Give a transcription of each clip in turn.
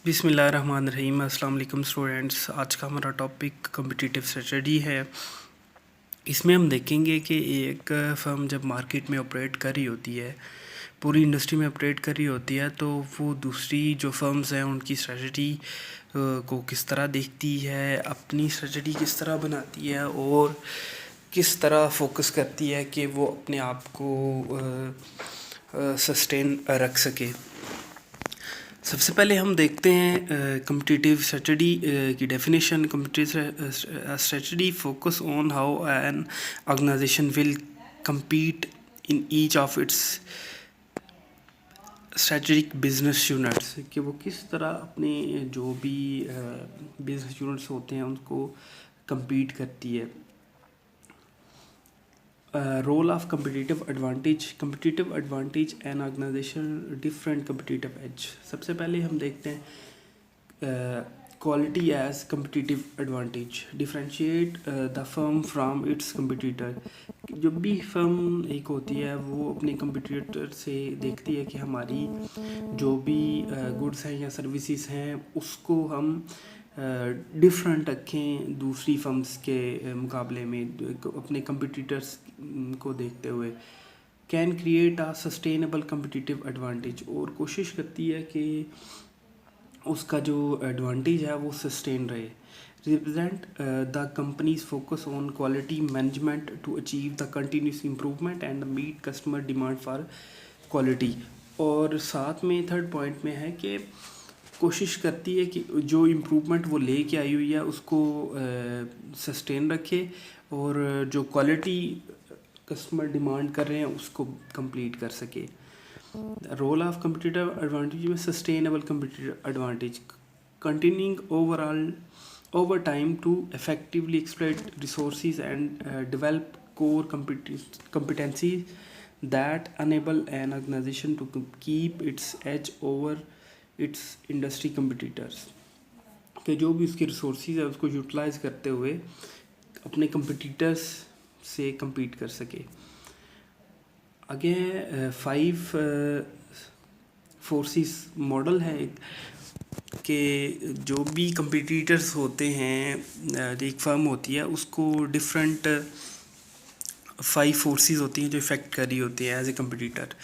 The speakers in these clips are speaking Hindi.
बिस्मिल्लाहिर्रहमानिर्रहीम। अस्सलाम वालेकुम स्टूडेंट्स। आज का हमारा टॉपिक कम्पिटिटिव स्ट्रेटजी है। इसमें हम देखेंगे कि एक फ़र्म जब मार्केट में ऑपरेट कर रही होती है, पूरी इंडस्ट्री में ऑपरेट कर रही होती है, तो वो दूसरी जो फर्म्स हैं उनकी स्ट्रेटजी को किस तरह देखती है, अपनी स्ट्रेटजी किस तरह बनाती है और किस तरह फोकस करती है कि वो अपने आप को सस्टेन रख सके। सबसे पहले हम देखते हैं कम्पिटिटिव स्ट्रेटजी की definition. Competitive strategy focus on how an organization will compete in each of its strategic business units, कि वो किस तरह अपने जो भी बिजनेस यूनिट्स होते हैं उनको compete करती है। Role of competitive advantage an organization different competitive edge। सबसे पहले हम देखते हैं quality as competitive advantage, differentiate the firm from its competitor। जब भी फर्म एक होती है वो अपने competitor से देखती है कि हमारी जो भी गुड्स हैं या सर्विसेज हैं उसको हम डिफरेंट रखें दूसरी फर्म्स के मुकाबले में, अपने कंपटीटर्स को देखते हुए। Can create a sustainable competitive advantage, और कोशिश करती है कि उसका जो एडवांटेज है वो सस्टेन रहे। Represent the companies focus on quality management to achieve the continuous improvement and meet customer demand for quality. और साथ में थर्ड पॉइंट में है कि कोशिश करती है कि जो इम्प्रूवमेंट वो ले के आई हुई है उसको सस्टेन रखे और जो क्वालिटी कस्टमर डिमांड कर रहे हैं उसको कंप्लीट कर सके। रोल ऑफ कम्पिटिटिव एडवांटेज में sustainable competitive advantage, continuing overall over time to effectively exploit resources and develop core competencies that enable an organization to keep its edge over its industry competitors। कि जो भी उसके रिसोर्सेज है उसको यूटिलाइज करते हुए अपने competitors से compete कर सके। आगे है 5 फोर्सेस मॉडल है एक, कि जो भी कंपटीटर्स होते हैं, एक फर्म होती है उसको डिफरेंट 5 फोर्सेस होती हैं जो इफ़ेक्ट कर रही होती हैं एज ए कंपटीटर।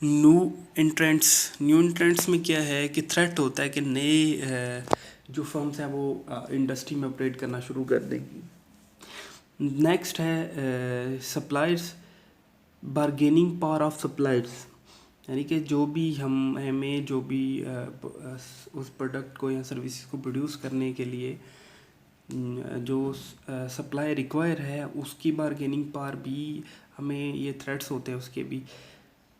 न्यू इंट्रेंट्स में क्या है कि थ्रेट होता है कि नए जो फर्म्स हैं वो इंडस्ट्री में ऑपरेट करना शुरू कर देंगी। नेक्स्ट है suppliers, bargaining power of suppliers, यानी कि जो भी हमें जो भी उस प्रोडक्ट को या सर्विस को प्रोड्यूस करने के लिए जो सप्लाई रिक्वायर है उसकी बारगेनिंग पावर भी हमें, ये थ्रेट्स होते हैं उसके भी।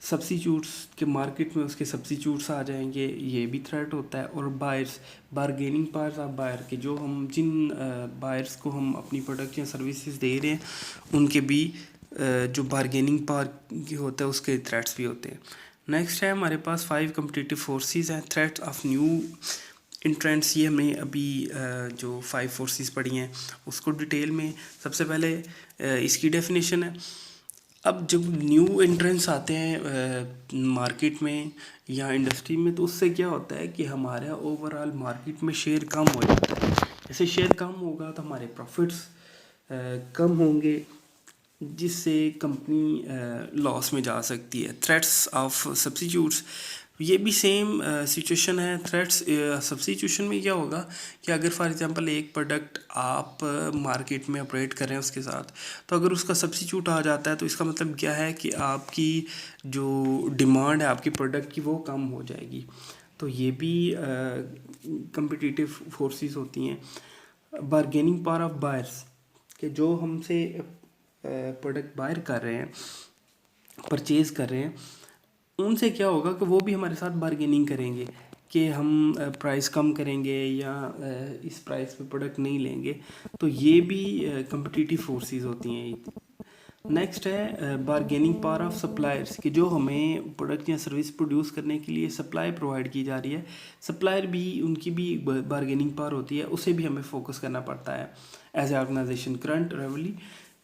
सब्सिट्यूट्स के मार्केट में उसके सब्सिट्यूट्स आ जाएंगे, ये भी थ्रेट होता है। और buyers, bargaining powers of buyer, के जो हम जिन बायर्स को हम अपनी प्रोडक्ट या सर्विसेज दे रहे हैं उनके भी जो बारगेनिंग पावर होता है उसके थ्रेट्स भी होते हैं। नेक्स्ट है हमारे पास 5 कम्पिटिटिव फोर्सेस हैं। थ्रेट्स ऑफ न्यू इंट्रेंट्स, ये हमने अभी जो 5 फोर्सेस पढ़ी हैं उसको डिटेल में, सबसे पहले इसकी डेफिनेशन है। अब जब न्यू एंट्रेंस आते हैं मार्केट में या इंडस्ट्री में, तो उससे क्या होता है कि हमारा ओवरऑल मार्केट में शेयर कम हो जाता है। जैसे शेयर कम होगा तो हमारे प्रॉफिट्स कम होंगे, जिससे कंपनी लॉस में जा सकती है। थ्रेट्स ऑफ सब्सिट्यूट्स, ये भी सेम सिचुएशन है। थ्रेट्स सब्सिट्यूशन में क्या होगा कि अगर फॉर एग्जांपल एक प्रोडक्ट आप मार्केट में ऑपरेट कर रहे हैं उसके साथ, तो अगर उसका सब्सिट्यूट आ जाता है तो इसका मतलब क्या है कि आपकी जो डिमांड है आपकी प्रोडक्ट की वो कम हो जाएगी। तो ये भी कम्पिटिटिव फोर्सेस होती हैं। बारगेनिंग पावर ऑफ बायर्स, कि जो हमसे प्रोडक्ट बायर कर रहे हैं, परचेज़ कर रहे हैं, उनसे क्या होगा कि वो भी हमारे साथ बारगेनिंग करेंगे कि हम प्राइस कम करेंगे या इस प्राइस पे प्रोडक्ट नहीं लेंगे। तो ये भी कम्पिटिटिव फोर्सेस होती हैं। नेक्स्ट है बारगेनिंग पावर ऑफ सप्लायर्स, कि जो हमें प्रोडक्ट या सर्विस प्रोड्यूस करने के लिए सप्लाई प्रोवाइड की जा रही है, सप्लायर भी, उनकी भी बारगेनिंग पावर होती है, उसे भी हमें फोकस करना पड़ता है as a organization. Current rivalry,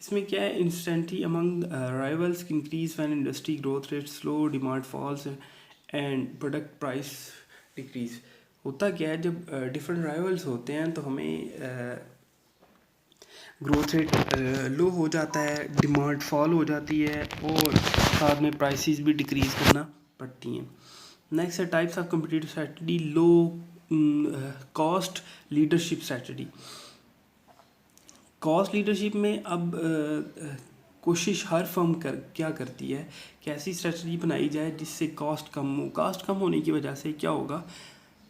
इसमें क्या है, instantly among rivals increase when industry growth rate slow, demand falls and product price decrease. होता क्या है, जब डिफरेंट राइवल्स होते हैं तो हमें ग्रोथ रेट लो हो जाता है, डिमांड फॉल हो जाती है और साथ में प्राइसेस भी डिक्रीज़ करना पड़ती हैं। नेक्स्ट है types of competitive strategy. Low cost leadership strategy. Cost leadership में अब कोशिश हर फर्म क्या करती है कि ऐसी स्ट्रैटेजी बनाई जाए जिससे कॉस्ट कम हो। कॉस्ट कम होने की वजह से क्या होगा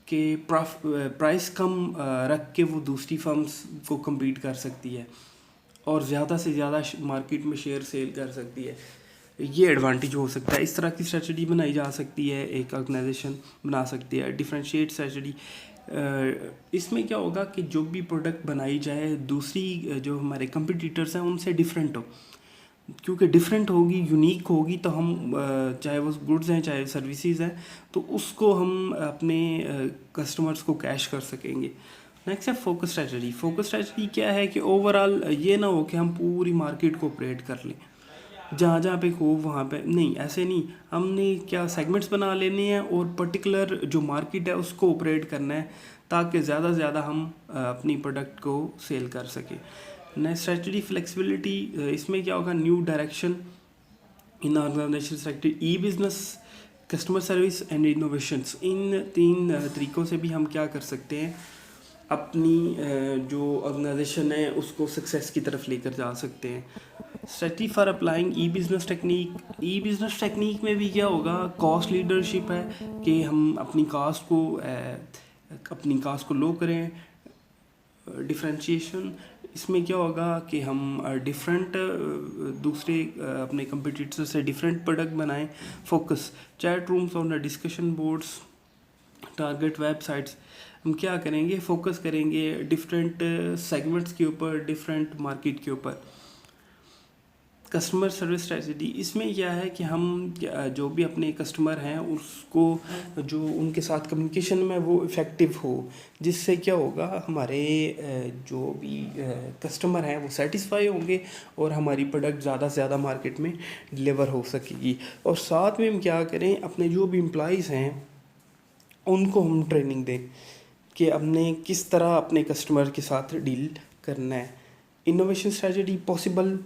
कि प्राइस कम रख के वो दूसरी फर्म्स को कम्पीट कर सकती है और ज़्यादा से ज़्यादा मार्केट में शेयर सेल कर सकती है। ये एडवांटेज हो सकता है। इस तरह की स्ट्रेटजी बनाई जा सकती है, एक ऑर्गेनाइजेशन बना सकती है। डिफरेंशिएट स्ट्रेटजी, इसमें क्या होगा कि जो भी प्रोडक्ट बनाई जाए दूसरी जो हमारे कंपटीटर्स हैं उनसे डिफरेंट हो, क्योंकि डिफरेंट होगी, यूनिक होगी, तो हम चाहे वो गुड्स हैं चाहे सर्विसेज हैं, तो उसको हम अपने कस्टमर्स को कैश कर सकेंगे। नेक्स्ट है फोकस स्ट्रेटजी। फोकस स्ट्रेटजी क्या है कि ओवरऑल ये ना हो कि हम पूरी मार्केट को ऑपरेट कर लें, जहाँ जहाँ पे हो वहाँ पे नहीं, ऐसे नहीं। हमने क्या सेगमेंट्स बना लेने हैं और पर्टिकुलर जो मार्केट है उसको ऑपरेट करना है ताकि ज़्यादा से ज़्यादा हम अपनी प्रोडक्ट को सेल कर सकें। Next strategy flexibility. इसमें क्या होगा, new direction in organization sector, e business, customer service and innovations. इन तीन तरीक़ों से भी हम क्या कर सकते हैं, अपनी जो ऑर्गेनाइजेशन है उसको सक्सेस की तरफ लेकर जा सकते हैं। Strategy for applying E business technique. E business technique में भी क्या होगा, कॉस्ट लीडरशिप है कि हम अपनी कास्ट को लो करें। डिफरेंशिएशन, इसमें क्या होगा कि हम डिफरेंट दूसरे अपने कंपटीटर से डिफरेंट प्रोडक्ट बनाएं। फोकस, चैट रूम्स और डिस्कशन बोर्ड्स, टारगेट वेबसाइट्स। हम क्या करेंगे, फोकस करेंगे डिफरेंट सेगमेंट्स के ऊपर, डिफरेंट मार्केट के ऊपर। कस्टमर सर्विस स्ट्रेटजी, इसमें क्या है कि हम जो भी अपने कस्टमर हैं उसको जो उनके साथ कम्युनिकेशन में वो इफ़ेक्टिव हो, जिससे क्या होगा हमारे जो भी कस्टमर हैं वो सेटिस्फाई होंगे और हमारी प्रोडक्ट ज़्यादा से ज़्यादा मार्केट में डिलीवर हो सकेगी। और साथ में हम क्या करें, अपने जो भी एम्प्लॉइज़ हैं उनको हम ट्रेनिंग दें कि हमने किस तरह अपने कस्टमर के साथ डील करना है। Innovation strategy, possible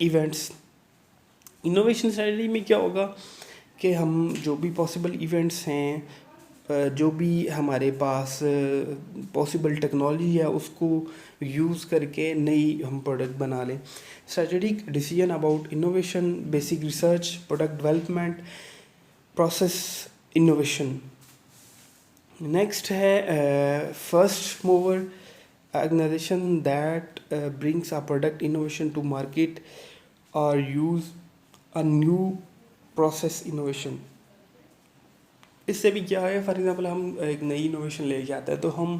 events. Innovation strategy में क्या होगा कि हम जो भी पॉसिबल इवेंट्स हैं, जो भी हमारे पास पॉसिबल टेक्नोलॉजी है उसको यूज़ करके नई हम प्रोडक्ट बना लें। Strategic decision about innovation, basic research, product development, process innovation. Next है first mover organization that brings a product innovation to market और use a new process innovation. इससे भी क्या है, फॉर एग्जांपल हम एक नई इनोवेशन लेके आते हैं तो हम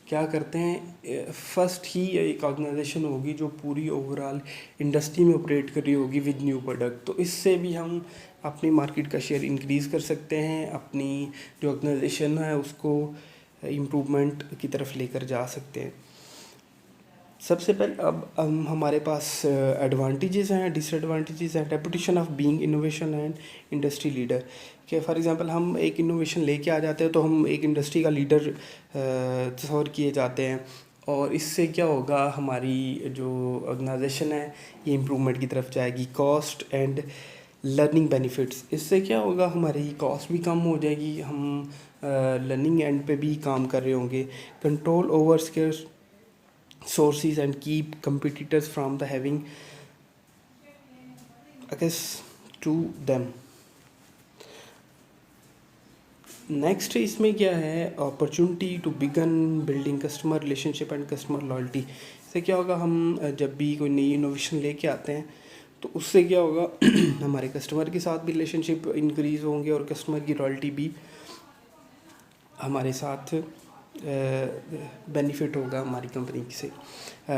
क्या करते हैं, फर्स्ट ही एक ऑर्गेनाइजेशन होगी जो पूरी ओवरऑल इंडस्ट्री में ऑपरेट कर रही होगी विद न्यू प्रोडक्ट, तो इससे भी हम अपनी मार्केट का शेयर इंक्रीज़ कर सकते हैं, अपनी जो ऑर्गेनाइजेशन है उसको इम्प्रूवमेंट की तरफ लेकर जा सकते हैं। सबसे पहले अब हमारे पास एडवांटेजेस हैं, डिसएडवांटेजेस हैं। Reputation of being innovation and industry leader, कि फॉर एग्जांपल हम एक इनोवेशन लेके आ जाते हैं तो हम एक इंडस्ट्री का लीडर तस्वर किए जाते हैं और इससे क्या होगा, हमारी जो ऑर्गेनाइजेशन है ये इम्प्रूवमेंट की तरफ जाएगी। कॉस्ट एंड लर्निंग बेनिफिट्स, इससे क्या होगा, हमारी कॉस्ट भी कम हो जाएगी, हम लर्निंग एंड पे भी काम कर रहे होंगे। Control over scarce sources and keep competitors from the having access to them. Next इसमें क्या है, opportunity to begin building customer relationship and customer loyalty. इससे क्या होगा, हम जब भी कोई नई इनोवेशन लेके आते हैं तो उससे क्या होगा हमारे कस्टमर के साथ भी रिलेशनशिप इंक्रीज़ होंगे और कस्टमर की लॉयल्टी भी हमारे साथ बेनिफिट होगा हमारी कंपनी से।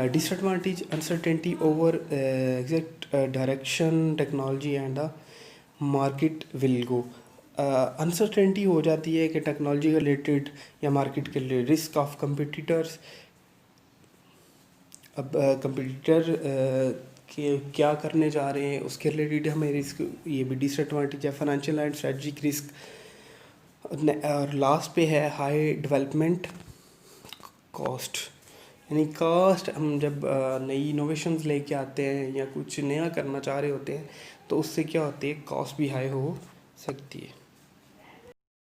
Disadvantage, uncertainty over exact direction technology and the market will go. Uncertainty हो जाती है कि टेक्नोलॉजी के रिलेटेड या मार्केट के रिलेटेड। रिस्क ऑफ कंपिटिटर्स, अब कंपिटिटर के क्या करने जा रहे हैं उसके रिलेटेड हमें रिस्क, ये भी डिसएडवांटेज है। फाइनेंशियल एंड स्ट्रेटजिक रिस्क, और लास्ट पे है हाई डेवलपमेंट कॉस्ट, यानी कास्ट हम जब नई इनोवेशंस लेके आते हैं या कुछ नया करना चाह रहे होते हैं तो उससे क्या होती है, कॉस्ट भी हाई हो सकती है।